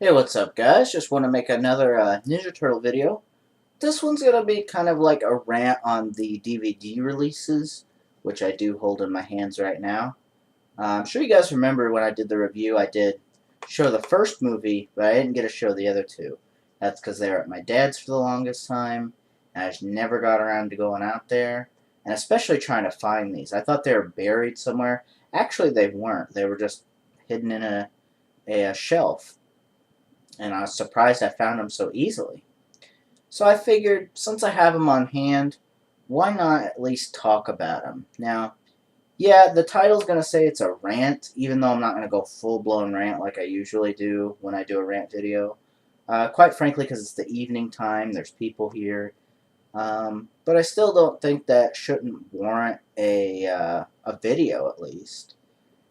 Hey, what's up, guys? Just want to make another Ninja Turtle video. This one's going to be kind of like a rant on the DVD releases, which I do hold in my hands right now. I'm sure you guys remember when I did the review, I did show the first movie, but I didn't get to show the other two. That's because they were at my dad's for the longest time, and I just never got around to going out there, and especially trying to find these. I thought they were buried somewhere. Actually, they weren't. They were just hidden in a shelf. And I was surprised I found them so easily. So I figured, since I have them on hand, why not at least talk about them? Now, yeah, the title's going to say it's a rant, even though I'm not going to go full-blown rant like I usually do when I do a rant video. Quite frankly, because it's the evening time, there's people here. But I still don't think that shouldn't warrant a video, at least.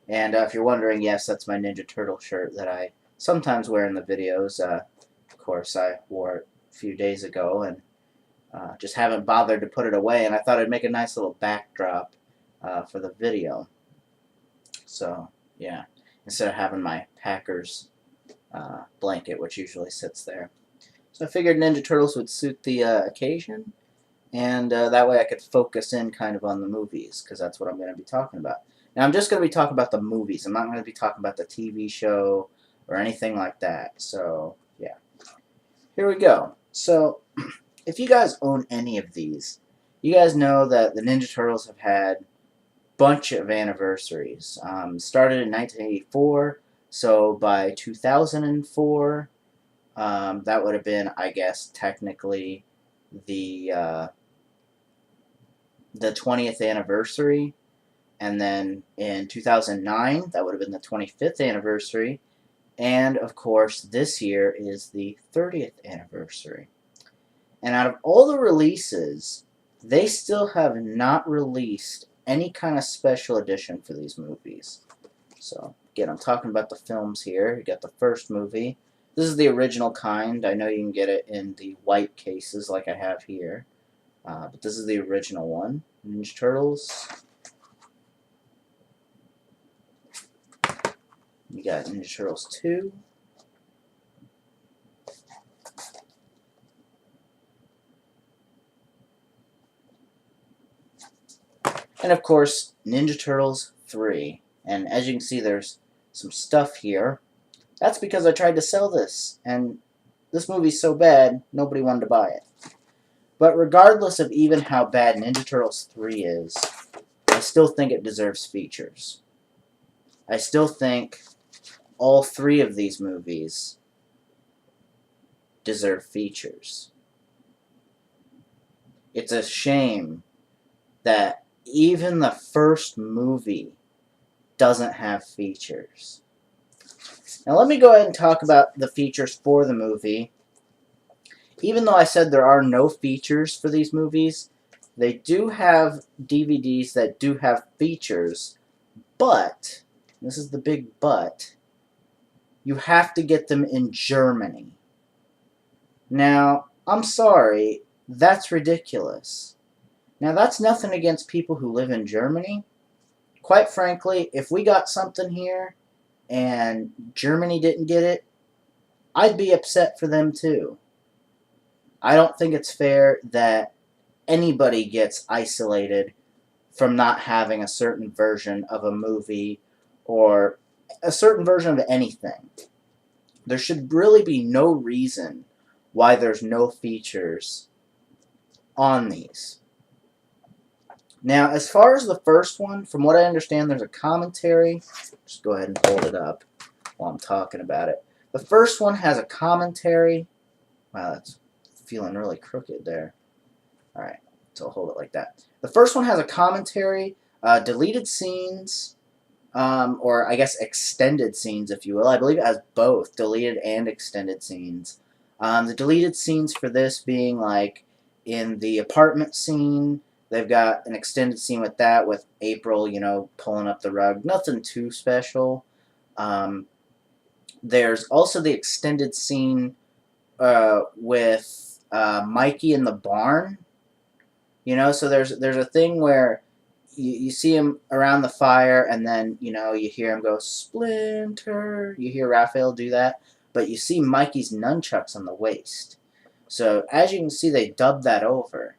And if you're wondering, yes, that's my Ninja Turtle shirt that I sometimes wear in the videos. Of course, I wore it a few days ago and just haven't bothered to put it away. And I thought I'd make a nice little backdrop for the video. So, yeah, instead of having my Packers blanket, which usually sits there. So I figured Ninja Turtles would suit the occasion. And that way I could focus in kind of on the movies, because that's what I'm going to be talking about. Now, I'm just going to be talking about the movies. I'm not going to be talking about the TV show or anything like that. So, yeah. Here we go. So, if you guys own any of these, you guys know that the Ninja Turtles have had a bunch of anniversaries. Started in 1984, so by 2004, that would have been, I guess, technically the 20th anniversary, and then in 2009 that would have been the 25th anniversary, and of course this year is the 30th anniversary. And out of all the releases, they still have not released any kind of special edition for these movies. So again, I'm talking about the films here. You got the first movie. This is the original kind. I know you can get it in the white cases like I have here. But this is the original one, Ninja Turtles. You got Ninja Turtles 2. And of course, Ninja Turtles 3. And as you can see, there's some stuff here. That's because I tried to sell this, and this movie's so bad, nobody wanted to buy it. But regardless of even how bad Ninja Turtles 3 is, I still think it deserves features. I still think all three of these movies deserve features. It's a shame that even the first movie doesn't have features. Now let me go ahead and talk about the features for the movie. Even though I said there are no features for these movies, they do have DVDs that do have features, but, this is the big but, you have to get them in Germany. Now, I'm sorry, that's ridiculous. Now, that's nothing against people who live in Germany. Quite frankly, if we got something here and Germany didn't get it, I'd be upset for them too. I don't think it's fair that anybody gets isolated from not having a certain version of a movie or a certain version of anything. There should really be no reason why there's no features on these. Now, as far as the first one, from what I understand, there's a commentary. Just go ahead and hold it up while I'm talking about it. The first one has a commentary. Wow, that's feeling really crooked there. Alright, so I'll hold it like that. The first one has a commentary, deleted scenes, or I guess extended scenes, if you will. I believe it has both, deleted and extended scenes. The deleted scenes for this being like in the apartment scene, they've got an extended scene with that, with April, you know, pulling up the rug. Nothing too special. There's also the extended scene with Mikey in the barn. You know, so there's a thing where you see him around the fire, and then, you know, you hear him go, Splinter. You hear Raphael do that. but you see Mikey's nunchucks on the waist. So as you can see, they dubbed that over.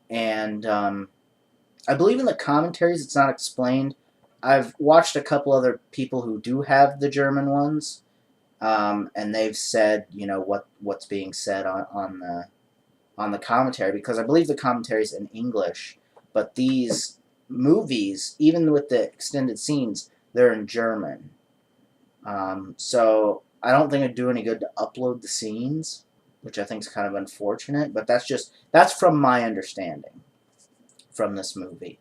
And I believe in the commentaries it's not explained. I've watched a couple other people who do have the German ones, and they've said, you know, what's being said on the commentary, because I believe the commentary's in English, but these movies, even with the extended scenes, they're in German. So I don't think it'd do any good to upload the scenes, which I think is kind of unfortunate, but that's from my understanding from this movie.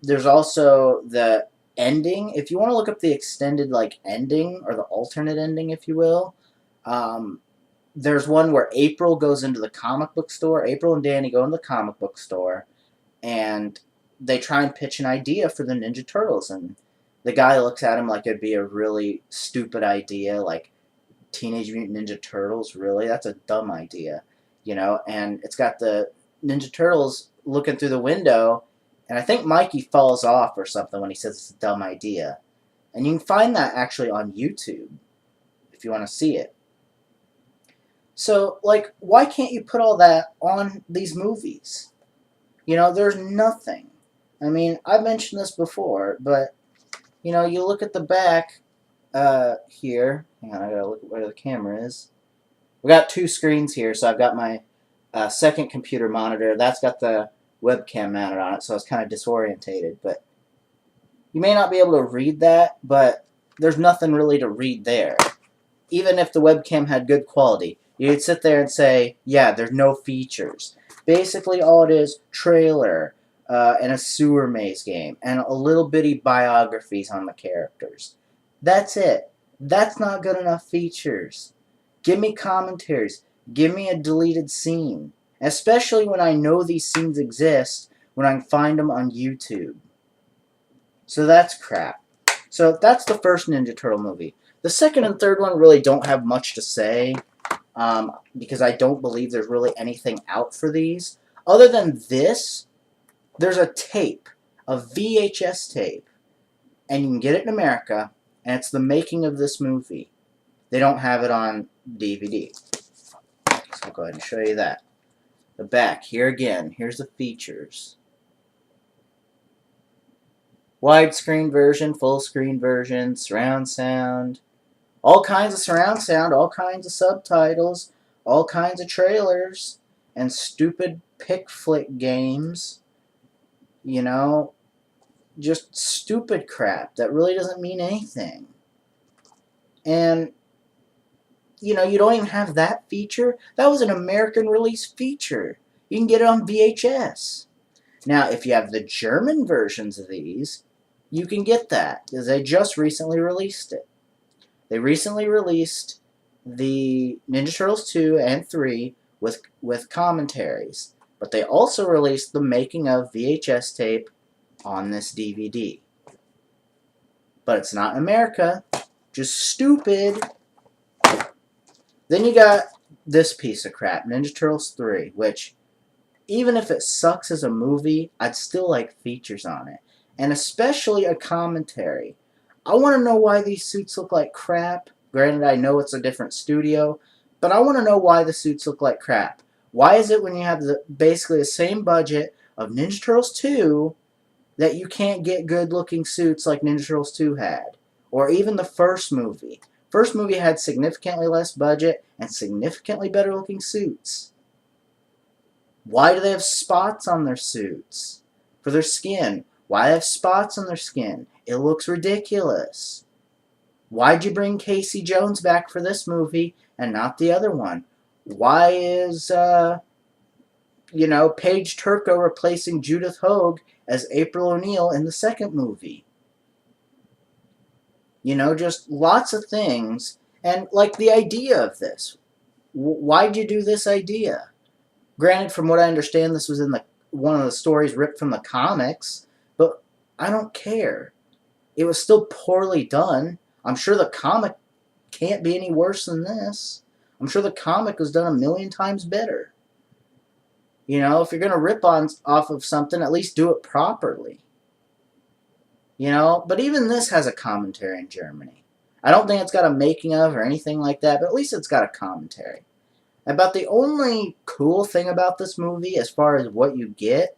There's also the ending. If you want to look up the extended ending, or the alternate ending, if you will, there's one where April goes into the comic book store. April and Danny go into the comic book store, and they try and pitch an idea for the Ninja Turtles, and the guy looks at him like it'd be a really stupid idea, like Teenage Mutant Ninja Turtles, really? That's a dumb idea, you know? And it's got the Ninja Turtles looking through the window, and I think Mikey falls off or something when he says it's a dumb idea. And you can find that actually on YouTube if you want to see it. So, like, why can't you put all that on these movies? You know, there's nothing. I mean, I've mentioned this before, but, you know, you look at the back here. Hang on, I gotta look at where the camera is. We got two screens here, so I've got my second computer monitor. That's got the webcam mounted on it, so I was kind of disorientated. But you may not be able to read that, but there's nothing really to read there. Even if the webcam had good quality, you'd sit there and say, yeah, there's no features. Basically, all it is, trailer, and a sewer maze game, and a little bitty biographies on the characters. That's it. That's not good enough features. Give me commentaries. Give me a deleted scene. Especially when I know these scenes exist, when I can find them on YouTube. So that's crap. So that's the first Ninja Turtle movie. The second and third one really don't have much to say, because I don't believe there's really anything out for these. Other than this, there's a tape, a VHS tape, and you can get it in America, and it's the making of this movie. They don't have it on DVD. So I'll go ahead and show you that. The back, here again, here's the features. Widescreen version, full screen version, surround sound, all kinds of surround sound, all kinds of subtitles, all kinds of trailers, and stupid pick flick games. You know, just stupid crap that really doesn't mean anything. And, you know, you don't even have that feature. That was an American release feature. You can get it on VHS. Now, if you have the German versions of these, you can get that, because they just recently released it. They recently released the Ninja Turtles 2 and 3 with commentaries. But they also released the making of VHS tape on this DVD. But it's not in America. Just stupid. Then you got this piece of crap, Ninja Turtles 3, which, even if it sucks as a movie, I'd still like features on it. And especially a commentary. I want to know why these suits look like crap. Granted, I know it's a different studio, but I want to know why the suits look like crap. Why is it when you have basically the same budget of Ninja Turtles 2 that you can't get good-looking suits like Ninja Turtles 2 had? Or even the first movie. First movie had significantly less budget and significantly better-looking suits. Why do they have spots on their suits? For their skin. Why do they have spots on their skin? It looks ridiculous. Why'd you bring Casey Jones back for this movie and not the other one? Why is, you know, Paige Turco replacing Judith Hoag as April O'Neil in the second movie? You know, just lots of things. And, like, the idea of this. Why'd you do this idea? Granted, from what I understand, this was in one of the stories ripped from the comics, but I don't care. It was still poorly done. I'm sure the comic can't be any worse than this. I'm sure the comic was done 1,000,000 times better. You know, if you're going to rip off of something, at least do it properly. You know, but even this has a commentary in Germany. I don't think it's got a making of or anything like that, but at least it's got a commentary. About the only cool thing about this movie, as far as what you get,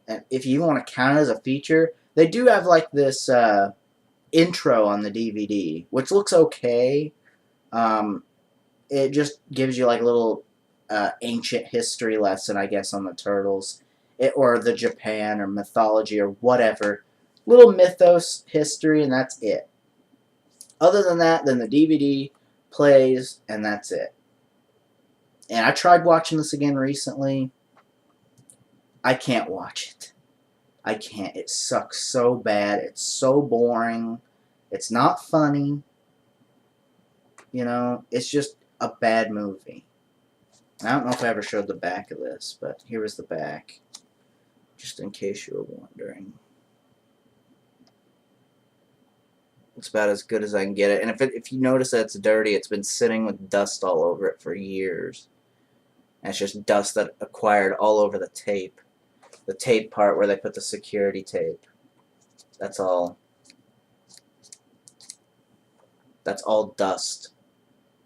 and if you want to count it as a feature, they do have like this intro on the DVD, which looks okay. It just gives you like a little ancient history lesson, I guess, on the turtles, or the Japan or mythology or whatever. Little mythos history, and that's it. Other than that, then the DVD plays, and that's it. And I tried watching this again recently. I can't watch it. I can't. It sucks so bad. It's so boring. It's not funny. You know, it's just a bad movie. I don't know if I ever showed the back of this, but here is the back. Just in case you were wondering. It's about as good as I can get it. And if you notice that it's dirty, it's been sitting with dust all over it for years. And it's just dust that acquired all over the tape. The tape part where they put the security tape. That's all. That's all dust.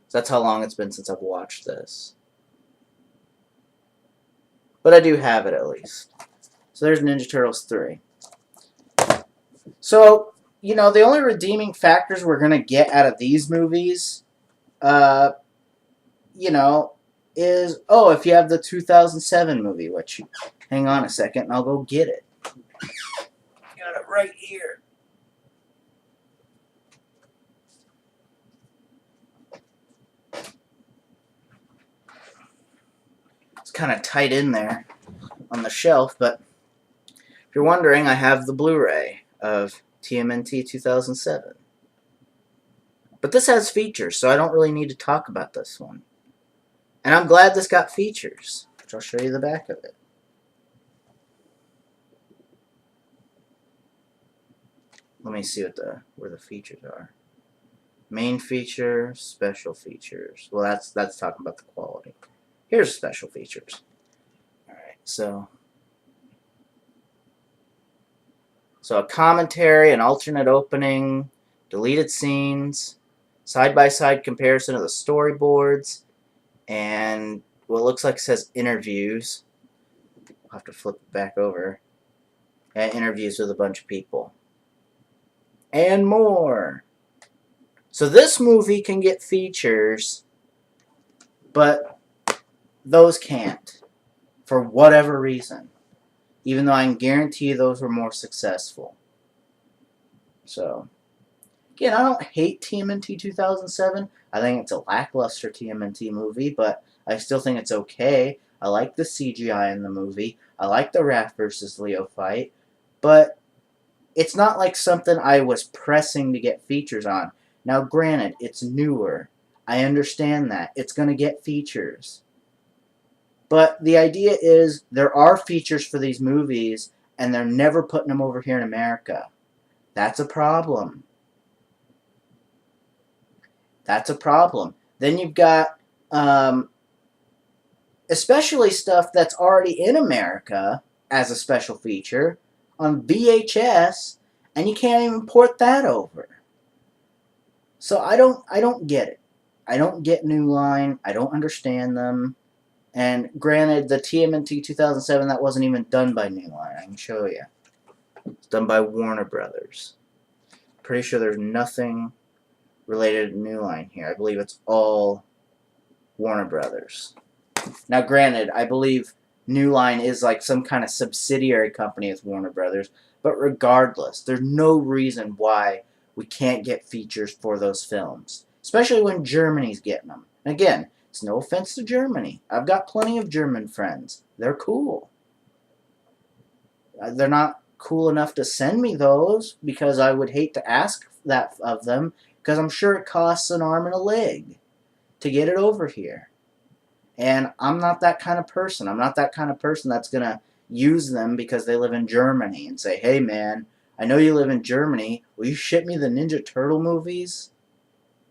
So that's how long it's been since I've watched this. But I do have it at least. So there's Ninja Turtles 3. So, you know, the only redeeming factors we're going to get out of these movies, you know, is, oh, if you have the 2007 movie, which, hang on a second, and I'll go get it. Got it right here. It's kind of tight in there on the shelf, but if you're wondering, I have the Blu-ray of TMNT 2007. But this has features, so I don't really need to talk about this one. And I'm glad this got features, which I'll show you the back of it. Let me see where the features are. Main feature, special features. Well, that's talking about the quality. Here's special features. Alright, so a commentary, an alternate opening, deleted scenes, side-by-side comparison of the storyboards, and what looks like it says interviews. I'll have to flip it back over. And interviews with a bunch of people. And more. So this movie can get features, but those can't. For whatever reason. Even though I can guarantee you those were more successful. So, again, I don't hate TMNT 2007. I think it's a lackluster TMNT movie, but I still think it's okay. I like the CGI in the movie. I like the Raph versus Leo fight. But it's not like something I was pressing to get features on. Now, granted, it's newer. I understand that. It's going to get features. But the idea is there are features for these movies, and they're never putting them over here in America. That's a problem. That's a problem. Then you've got, especially stuff that's already in America as a special feature on VHS, and you can't even port that over. So I don't get it. I don't get New Line. I don't understand them. And granted, the TMNT 2007, that wasn't even done by New Line. I can show you. It's done by Warner Brothers. Pretty sure there's nothing related to New Line here. I believe it's all Warner Brothers. Now, granted, I believe New Line is like some kind of subsidiary company of Warner Brothers. But regardless, there's no reason why we can't get features for those films. Especially when Germany's getting them. And again, it's no offense to Germany. I've got plenty of German friends. They're cool. They're not cool enough to send me those because I would hate to ask that of them because I'm sure it costs an arm and a leg to get it over here. And I'm not that kind of person. I'm not that kind of person that's going to use them because they live in Germany and say, hey man, I know you live in Germany. Will you ship me the Ninja Turtle movies?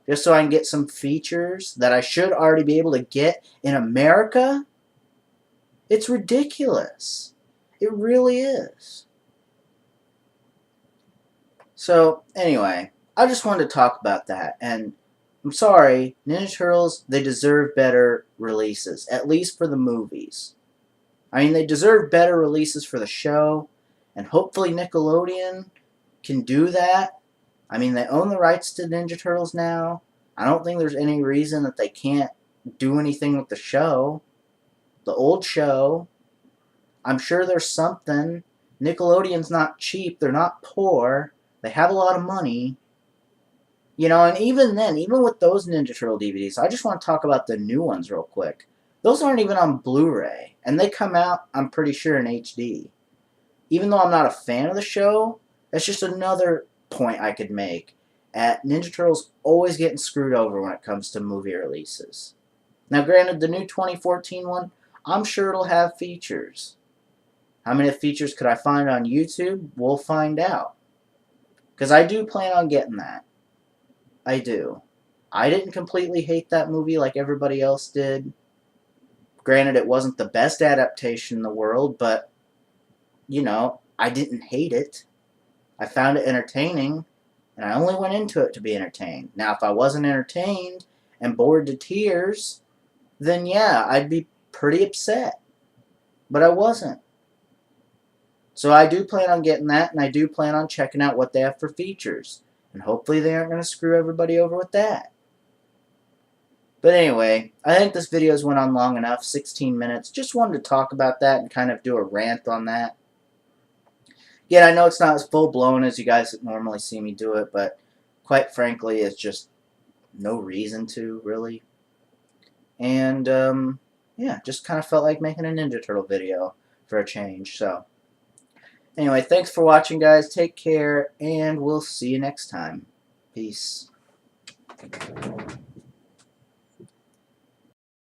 Just so I can get some features that I should already be able to get in America? It's ridiculous. It really is. So, anyway, I just wanted to talk about that. And I'm sorry, Ninja Turtles, they deserve better releases, at least for the movies. I mean, they deserve better releases for the show, and hopefully Nickelodeon can do that. I mean, they own the rights to Ninja Turtles now. I don't think there's any reason that they can't do anything with the show. The old show, I'm sure there's something. Nickelodeon's not cheap. They're not poor. They have a lot of money. You know, and even then, even with those Ninja Turtle DVDs, I just want to talk about the new ones real quick. Those aren't even on Blu-ray, and they come out, I'm pretty sure, in HD. Even though I'm not a fan of the show, that's just another point I could make at Ninja Turtles always getting screwed over when it comes to movie releases. Now, granted, the new 2014 one, I'm sure it'll have features. How many features could I find on YouTube? We'll find out. Because I do plan on getting that. I do. I didn't completely hate that movie like everybody else did. Granted, it wasn't the best adaptation in the world, but, you know, I didn't hate it. I found it entertaining, and I only went into it to be entertained. Now, if I wasn't entertained and bored to tears, then yeah, I'd be pretty upset. But I wasn't. So I do plan on getting that, and I do plan on checking out what they have for features. And hopefully they aren't going to screw everybody over with that. But anyway, I think this video's went on long enough, 16 minutes. Just wanted to talk about that and kind of do a rant on that. Again, I know it's not as full-blown as you guys normally see me do it, but quite frankly, it's just no reason to, really. And, yeah, just kind of felt like making a Ninja Turtle video for a change, so. Anyway, thanks for watching, guys. Take care, and we'll see you next time. Peace.